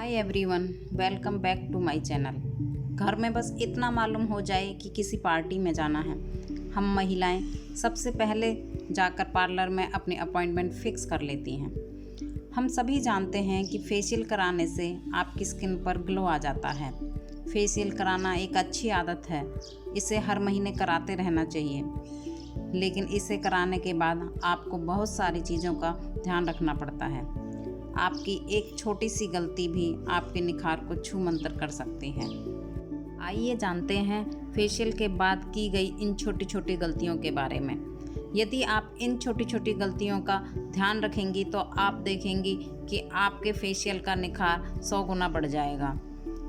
Hi everyone, welcome back to my channel. घर में बस इतना मालूम हो जाए कि किसी पार्टी में जाना है, हम महिलाएं सबसे पहले जाकर पार्लर में अपनी अपॉइंटमेंट फिक्स कर लेती हैं। हम सभी जानते हैं कि फेशियल कराने से आपकी स्किन पर ग्लो आ जाता है। फेशियल कराना एक अच्छी आदत है, इसे हर महीने कराते रहना चाहिए। लेकिन इसे कराने के बाद आपको बहुत सारी चीज़ों का ध्यान रखना पड़ता है। आपकी एक छोटी सी गलती भी आपके निखार को छूमंतर कर सकती है। आइए जानते हैं फेशियल के बाद की गई इन छोटी छोटी गलतियों के बारे में। यदि आप इन छोटी छोटी गलतियों का ध्यान रखेंगी तो आप देखेंगी कि आपके फेशियल का निखार 100 गुना बढ़ जाएगा।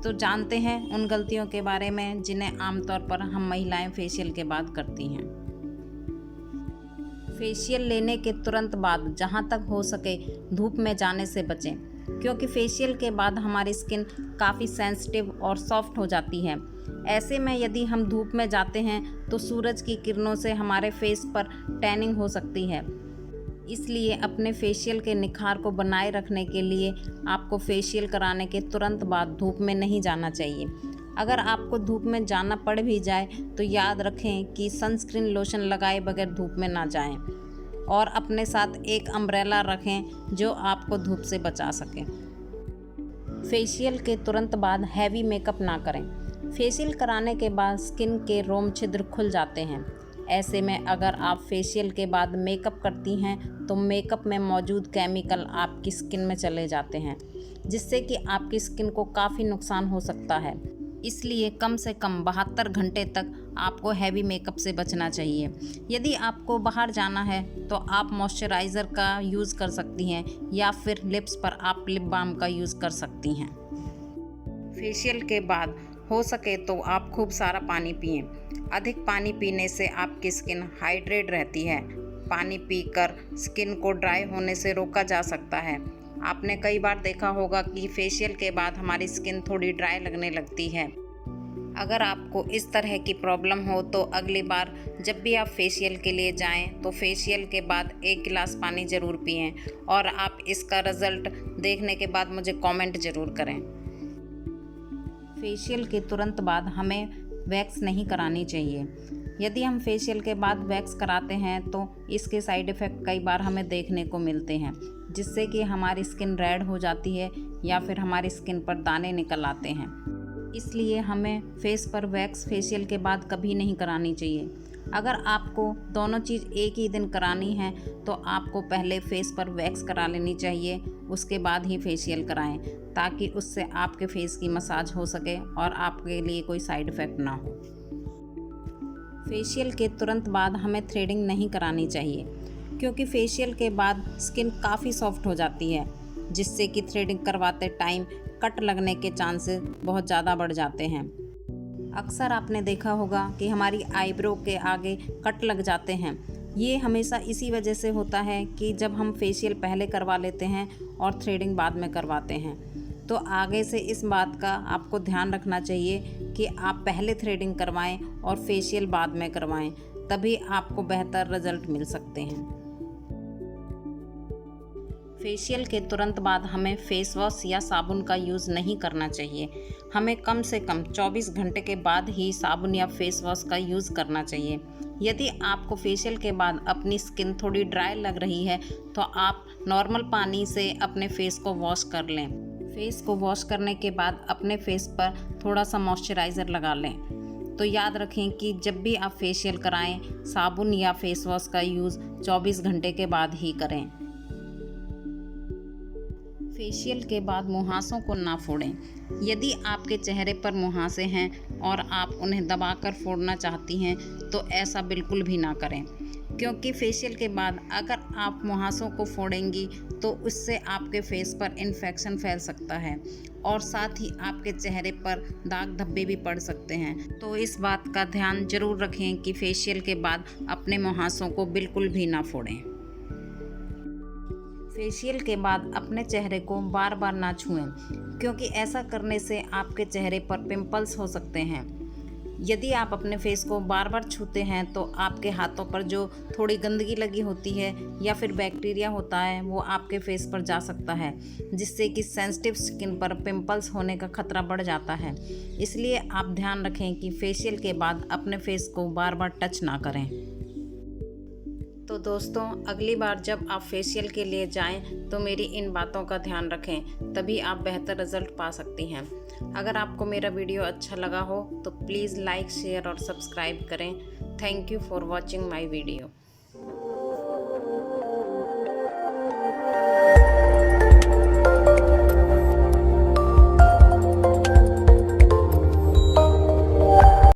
तो जानते हैं उन गलतियों के बारे में जिन्हें आमतौर पर हम महिलाएं फेशियल के बाद करती हैं। फेशियल लेने के तुरंत बाद जहाँ तक हो सके धूप में जाने से बचें, क्योंकि फेशियल के बाद हमारी स्किन काफ़ी सेंसिटिव और सॉफ्ट हो जाती है। ऐसे में यदि हम धूप में जाते हैं तो सूरज की किरणों से हमारे फेस पर टैनिंग हो सकती है। इसलिए अपने फेशियल के निखार को बनाए रखने के लिए आपको फेशियल कराने के तुरंत बाद धूप में नहीं जाना चाहिए। अगर आपको धूप में जाना पड़ भी जाए तो याद रखें कि सनस्क्रीन लोशन लगाए बगैर धूप में ना जाएं और अपने साथ एक अम्ब्रेला रखें जो आपको धूप से बचा सके। फेशियल के तुरंत बाद हैवी मेकअप ना करें। फेशियल कराने के बाद स्किन के रोम छिद्र खुल जाते हैं। ऐसे में अगर आप फेशियल के बाद मेकअप करती हैं तो मेकअप में मौजूद केमिकल आपकी स्किन में चले जाते हैं, जिससे कि आपकी स्किन को काफ़ी नुकसान हो सकता है। इसलिए कम से कम 72 घंटे तक आपको हैवी मेकअप से बचना चाहिए। यदि आपको बाहर जाना है तो आप मॉइस्चराइज़र का यूज़ कर सकती हैं या फिर लिप्स पर आप लिप बाम का यूज़ कर सकती हैं। फेशियल के बाद हो सके तो आप खूब सारा पानी पिएं। अधिक पानी पीने से आपकी स्किन हाइड्रेट रहती है। पानी पीकर स्किन को ड्राई होने से रोका जा सकता है। आपने कई बार देखा होगा कि फेशियल के बाद हमारी स्किन थोड़ी ड्राई लगने लगती है। अगर आपको इस तरह की प्रॉब्लम हो तो अगली बार जब भी आप फेशियल के लिए जाएं तो फेशियल के बाद 1 गिलास पानी ज़रूर पिएं और आप इसका रिज़ल्ट देखने के बाद मुझे कमेंट ज़रूर करें। फेशियल के तुरंत बाद हमें वैक्स नहीं करानी चाहिए। यदि हम फेशियल के बाद वैक्स कराते हैं तो इसके साइड इफ़ेक्ट कई बार हमें देखने को मिलते हैं, जिससे कि हमारी स्किन रेड हो जाती है या फिर हमारी स्किन पर दाने निकल आते हैं। इसलिए हमें फेस पर वैक्स फेशियल के बाद कभी नहीं करानी चाहिए। अगर आपको दोनों चीज़ एक ही दिन करानी है तो आपको पहले फेस पर वैक्स करा लेनी चाहिए, उसके बाद ही फेशियल कराएं, ताकि उससे आपके फेस की मसाज हो सके और आपके लिए कोई साइड इफ़ेक्ट ना हो। फेशियल के तुरंत बाद हमें थ्रेडिंग नहीं करानी चाहिए, क्योंकि फेशियल के बाद स्किन काफ़ी सॉफ्ट हो जाती है, जिससे कि थ्रेडिंग करवाते टाइम कट लगने के चांसेस बहुत ज़्यादा बढ़ जाते हैं। अक्सर आपने देखा होगा कि हमारी आईब्रो के आगे कट लग जाते हैं। ये हमेशा इसी वजह से होता है कि जब हम फेशियल पहले करवा लेते हैं और थ्रेडिंग बाद में करवाते हैं। तो आगे से इस बात का आपको ध्यान रखना चाहिए कि आप पहले थ्रेडिंग करवाएं और फेशियल बाद में करवाएं, तभी आपको बेहतर रिजल्ट मिल सकते हैं। फेशियल के तुरंत बाद हमें फेस वॉश या साबुन का यूज़ नहीं करना चाहिए। हमें कम से कम 24 घंटे के बाद ही साबुन या फेस वॉश का यूज़ करना चाहिए। यदि आपको फेशियल के बाद अपनी स्किन थोड़ी ड्राई लग रही है तो आप नॉर्मल पानी से अपने फेस को वॉश कर लें। फेस को वॉश करने के बाद अपने फेस पर थोड़ा सा मॉइस्चराइज़र लगा लें। तो याद रखें कि जब भी आप फेशियल कराएं, साबुन या फेस वॉश का यूज़ 24 घंटे के बाद ही करें। फेशियल के बाद मुहासों को ना फोड़ें। यदि आपके चेहरे पर मुहासे हैं और आप उन्हें दबाकर फोड़ना चाहती हैं तो ऐसा बिल्कुल भी ना करें, क्योंकि फेशियल के बाद अगर आप मुहासों को फोड़ेंगी तो उससे आपके फेस पर इन्फेक्शन फैल सकता है और साथ ही आपके चेहरे पर दाग धब्बे भी पड़ सकते हैं। तो इस बात का ध्यान जरूर रखें कि फेशियल के बाद अपने मुहासों को बिल्कुल भी ना फोड़ें। फेशियल के बाद अपने चेहरे को बार बार ना छुएं, क्योंकि ऐसा करने से आपके चेहरे पर पिंपल्स हो सकते हैं। यदि आप अपने फेस को बार बार छूते हैं तो आपके हाथों पर जो थोड़ी गंदगी लगी होती है या फिर बैक्टीरिया होता है वो आपके फेस पर जा सकता है, जिससे कि सेंसिटिव स्किन पर पिंपल्स होने का खतरा बढ़ जाता है। इसलिए आप ध्यान रखें कि फेशियल के बाद अपने फेस को बार बार टच ना करें। तो दोस्तों, अगली बार जब आप फेशियल के लिए जाएं तो मेरी इन बातों का ध्यान रखें, तभी आप बेहतर रिजल्ट पा सकती हैं। अगर आपको मेरा वीडियो अच्छा लगा हो तो प्लीज़ लाइक, शेयर और सब्सक्राइब करें। Thank you for watching my video.